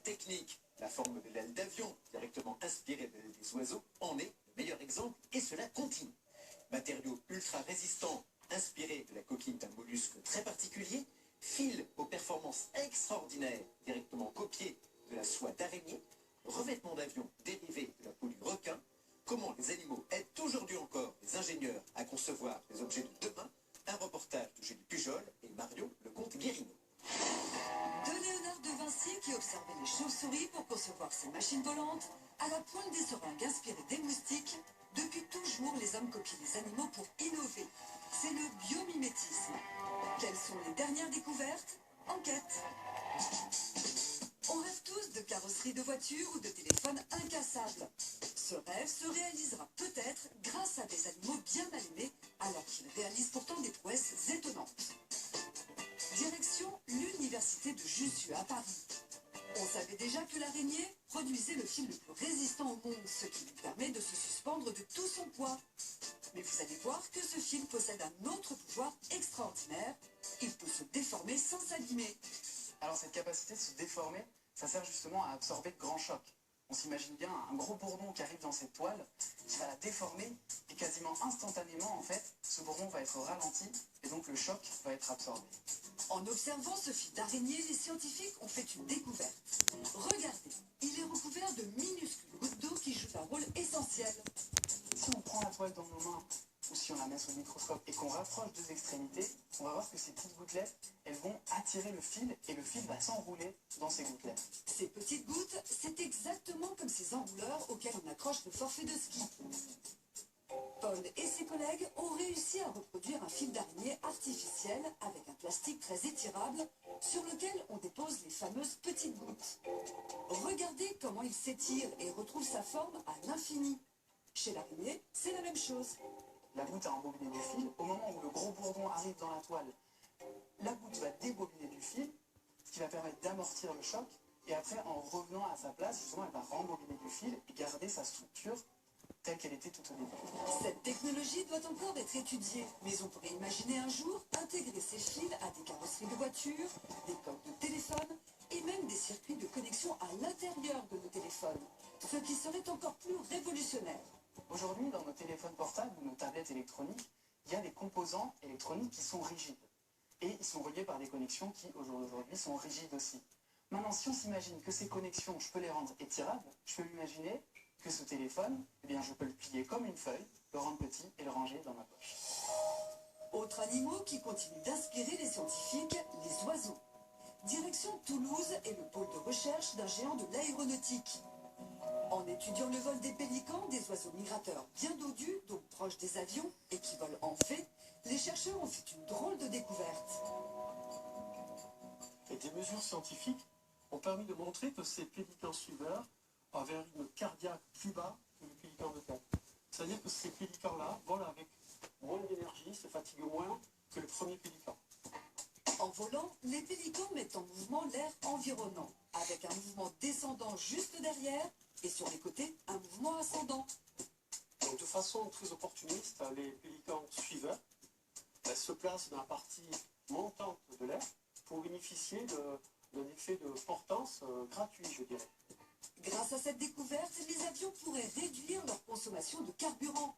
technique. La forme de l'aile d'avion, directement inspirée de l'aile des oiseaux, en est le meilleur exemple et cela continue. Matériaux ultra résistants, inspirés de la coquille d'un mollusque très particulier, fil aux performances extraordinaires, directement copiés de la soie d'araignée, revêtement d'avion dérivé de la peau du requin, comment les animaux aident aujourd'hui encore les ingénieurs à concevoir les objets de demain, un reportage de Julie Pujol et Mario Lecomte-Guérino. De Léonard de Vinci qui observait les chauves-souris pour concevoir ses machines volantes, à la pointe des seringues inspirées des moustiques, depuis toujours les hommes copient les animaux pour innover. C'est le biomimétisme. Quelles sont les dernières découvertes? Enquête. On rêve tous de carrosserie de voitures ou de téléphones incassables. Ce rêve se réalisera peut-être grâce à des animaux bien allumés, alors qu'ils réalisent pourtant des prouesses étonnantes. Direction l'université de Jussieu à Paris. On savait déjà que l'araignée produisait le fil le plus résistant au monde, ce qui lui permet de se suspendre de tout son poids. Mais vous allez voir que ce fil possède un autre pouvoir extraordinaire. Il peut se déformer sans s'abîmer. Alors cette capacité de se déformer, ça sert justement à absorber de grands chocs. On s'imagine bien un gros bourdon qui arrive dans cette toile, qui va la déformer, et quasiment instantanément, en fait, ce bourdon va être ralenti, et donc le choc va être absorbé. En observant ce fil d'araignée, les scientifiques ont fait une découverte. Regardez, il est recouvert de minuscules gouttes d'eau qui jouent un rôle essentiel. Si on prend la toile dans nos mains, ou si on la met sous le microscope et qu'on rapproche deux extrémités, on va voir que ces petites gouttelettes, elles vont attirer le fil, et le fil va s'enrouler dans ces gouttelettes. Ces petites gouttes, c'est exactement comme ces enrouleurs auxquels on accroche le forfait de ski. Paul et ses collègues ont réussi à reproduire un fil d'araignée artificiel avec un plastique très étirable sur lequel on dépose les fameuses petites gouttes. Regardez comment il s'étire et retrouve sa forme à l'infini. Chez l'araignée, c'est la même chose. La goutte a embobiné du fil. Au moment où le gros bourdon arrive dans la toile, la goutte va débobiner du fil, ce qui va permettre d'amortir le choc. Et après, en revenant à sa place, justement, elle va rembobiner du fil et garder sa structure telle qu'elle était tout au début. Cette technologie doit encore être étudiée, mais on pourrait imaginer un jour intégrer ces fils à des carrosseries de voitures, des coques de téléphone et même des circuits de connexion à l'intérieur de nos téléphones, ce qui serait encore plus révolutionnaire. Aujourd'hui, dans nos téléphones portables ou nos tablettes électroniques, il y a des composants électroniques qui sont rigides. Et ils sont reliés par des connexions qui, aujourd'hui, sont rigides aussi. Maintenant, si on s'imagine que ces connexions, je peux les rendre étirables, je peux m'imaginer que ce téléphone, eh bien, je peux le plier comme une feuille, le rendre petit et le ranger dans ma poche. Autres animaux qui continuent d'inspirer les scientifiques, les oiseaux. Direction Toulouse et le pôle de recherche d'un géant de l'aéronautique. En étudiant le vol des pélicans, des oiseaux migrateurs bien dodus, donc proches des avions et qui volent en fait, les chercheurs ont fait une drôle de découverte. Et des mesures scientifiques ont permis de montrer que ces pélicans suiveurs avaient un rythme cardiaque plus bas que les pélicans de tête. C'est-à-dire que ces pélicans-là volent avec moins d'énergie, se fatiguent moins que le premier pélican. En volant, les pélicans mettent en mouvement l'air environnant, avec un mouvement descendant juste derrière et sur les côtés, un mouvement ascendant. Donc, de façon très opportuniste, les pélicans suiveurs se placent dans la partie montante de l'air pour bénéficier d'un effet de portance gratuit, je dirais. Grâce à cette découverte, les avions pourraient réduire leur consommation de carburant.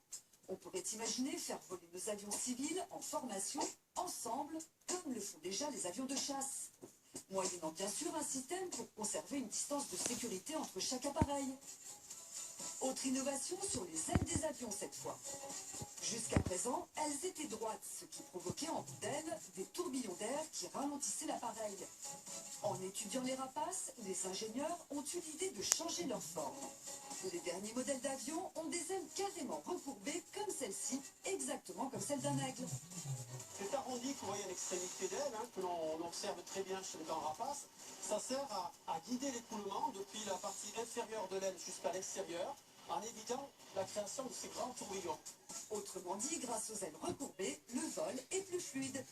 On pourrait imaginer faire voler nos avions civils en formation, ensemble, comme le font déjà les avions de chasse. Moyennant bien sûr un système pour conserver une distance de sécurité entre chaque appareil. Autre innovation sur les ailes des avions cette fois. Jusqu'à présent, elles étaient droites, ce qui provoquait en bout d'ailes des tourbillons d'air qui ralentissaient l'appareil. En étudiant les rapaces, les ingénieurs ont eu l'idée de changer leur forme. Les derniers modèles d'avions ont des ailes carrément recourbées comme celle-ci, exactement comme celle d'un aigle. Cet arrondi que vous voyez à l'extrémité d'aile, que l'on observe très bien chez le grands rapaces, ça sert à guider l'écoulement depuis la partie inférieure de l'aile jusqu'à l'extérieur, en évitant la création de ces grands tourbillons. Autrement dit, grâce aux ailes recourbées, le vol est plus fluide.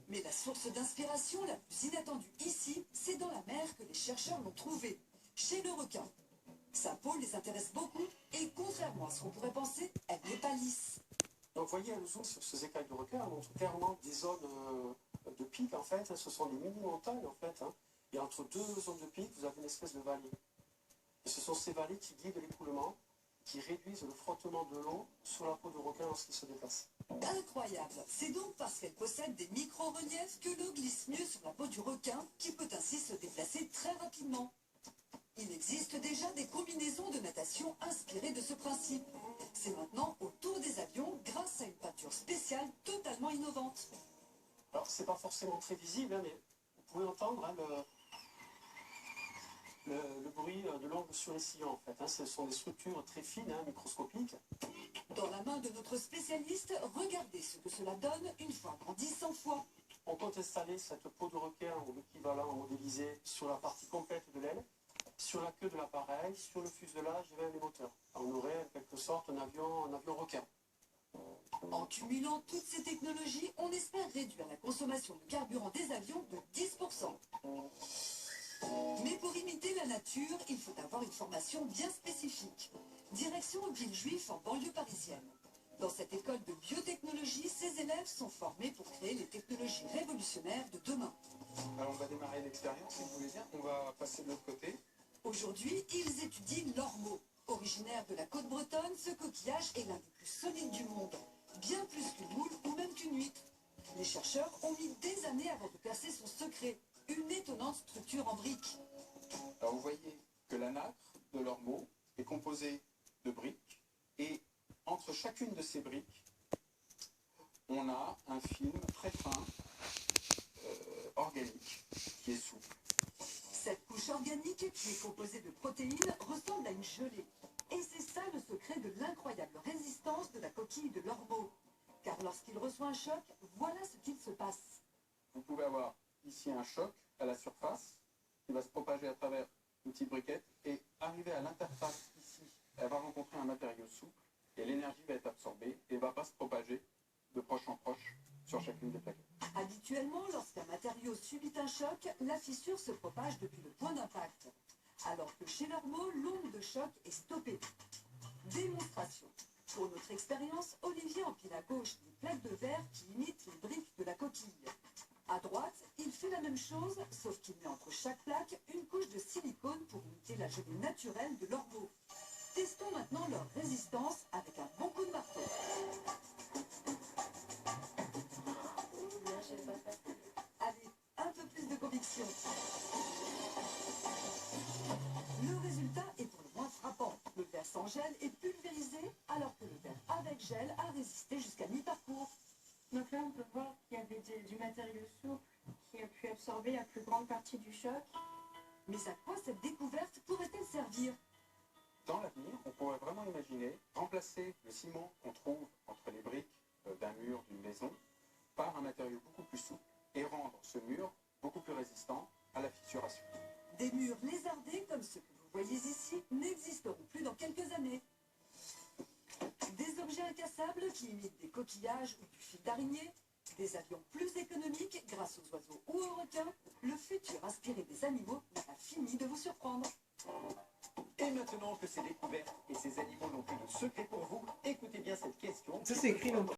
Mais la source d'inspiration la plus inattendue ici, c'est dans la mer que les chercheurs l'ont trouvée, chez le requin. Sa peau les intéresse beaucoup et contrairement à ce qu'on pourrait penser, elle n'est pas lisse. Donc vous voyez, le zoom sur ces écailles de requin montre clairement des zones de pic en fait, ce sont des mini-montagnes en fait. Et entre deux zones de pic, vous avez une espèce de vallée. Et ce sont ces vallées qui guident l'écoulement, qui réduisent le frottement de l'eau sur la peau du requin lorsqu'il se déplace. Incroyable. C'est donc parce qu'elle possède des micro-reliefs que l'eau glisse mieux sur la peau du requin, qui peut ainsi se déplacer très rapidement. Il existe déjà des combinaisons de natation inspirées de ce principe. C'est maintenant au tour des avions grâce à une peinture spéciale totalement innovante. Alors, c'est pas forcément très visible, hein, mais vous pouvez entendre hein, le bruit de l'ongle sur les sillons, en fait. Hein. Ce sont des structures très fines, hein, microscopiques. Dans la main de notre spécialiste, regardez ce que cela donne une fois agrandi 100 fois. On peut installer cette peau de requin ou l'équivalent modélisé sur la partie complète de l'aile, sur la queue de l'appareil, sur le fuselage et même les moteurs. On aurait en quelque sorte un avion requin. En cumulant toutes ces technologies, on espère réduire la consommation de carburant des avions de 10%. Mais pour imiter la nature, il faut avoir une formation bien spécifique. Direction Villejuif en banlieue parisienne. Dans cette école de biotechnologie, ces élèves sont formés pour créer les technologies révolutionnaires de demain. Alors on va démarrer l'expérience, si vous voulez bien. On va passer de l'autre côté. Aujourd'hui, ils étudient l'ormeau. Originaire de la côte bretonne, ce coquillage est l'un des plus solides du monde. Bien plus qu'une moule ou même qu'une huître. Les chercheurs ont mis des années avant de percer son secret. Une étonnante structure en briques. Alors vous voyez que la nacre de l'ormeau est composée de briques. Et entre chacune de ces briques, on a un film très fin, organique, qui est souple. Cette couche organique, qui est composée de protéines, ressemble à une gelée. Et c'est ça le secret de l'incroyable résistance de la coquille de l'ormeau. Car lorsqu'il reçoit un choc, voilà ce qu'il se passe. Vous pouvez avoir ici un choc à la surface qui va se propager à travers une petite briquette et arriver à l'interface ici. Elle va rencontrer un matériau souple et l'énergie va être absorbée et ne va pas se propager de proche en proche sur chacune des plaquettes. Habituellement, lorsqu'un matériau subit un choc, la fissure se propage depuis le point d'impact. Alors que chez l'ormeau, l'onde de choc est stoppée. Démonstration. Pour notre expérience, Olivier empile à gauche des plaques de verre qui imitent les briques de la coquille. À droite, il fait la même chose, sauf qu'il met entre chaque plaque une couche de silicone pour imiter la gelée naturelle de l'ormeau. Testons maintenant leur résistance avec un bon coup de marteau. Allez, un peu plus de conviction. Le résultat est pour le moins frappant. Le verre sans gel est pulvérisé, alors que le verre avec gel a résisté jusqu'à mi-parcours. Donc là, on peut voir qu'il y avait du matériau souple qui a pu absorber la plus grande partie du choc. Mais à quoi cette découverte pourrait-elle servir? Dans l'avenir, on pourrait vraiment imaginer remplacer le ciment qu'on trouve entre les briques d'un mur, d'une maison, par un matériau beaucoup plus souple et rendre ce mur beaucoup plus résistant à la fissuration. Des murs lézardés comme ceux que vous voyez ici n'existeront plus dans quelques années. Des objets incassables qui imitent des coquillages ou du fil d'araignée, des avions plus économiques grâce aux oiseaux ou aux requins, le futur inspiré des animaux n'a pas fini de vous surprendre. Et maintenant que ces découvertes et ces animaux n'ont plus de secret pour vous, écoutez bien cette question. Ça, c'est écrit dans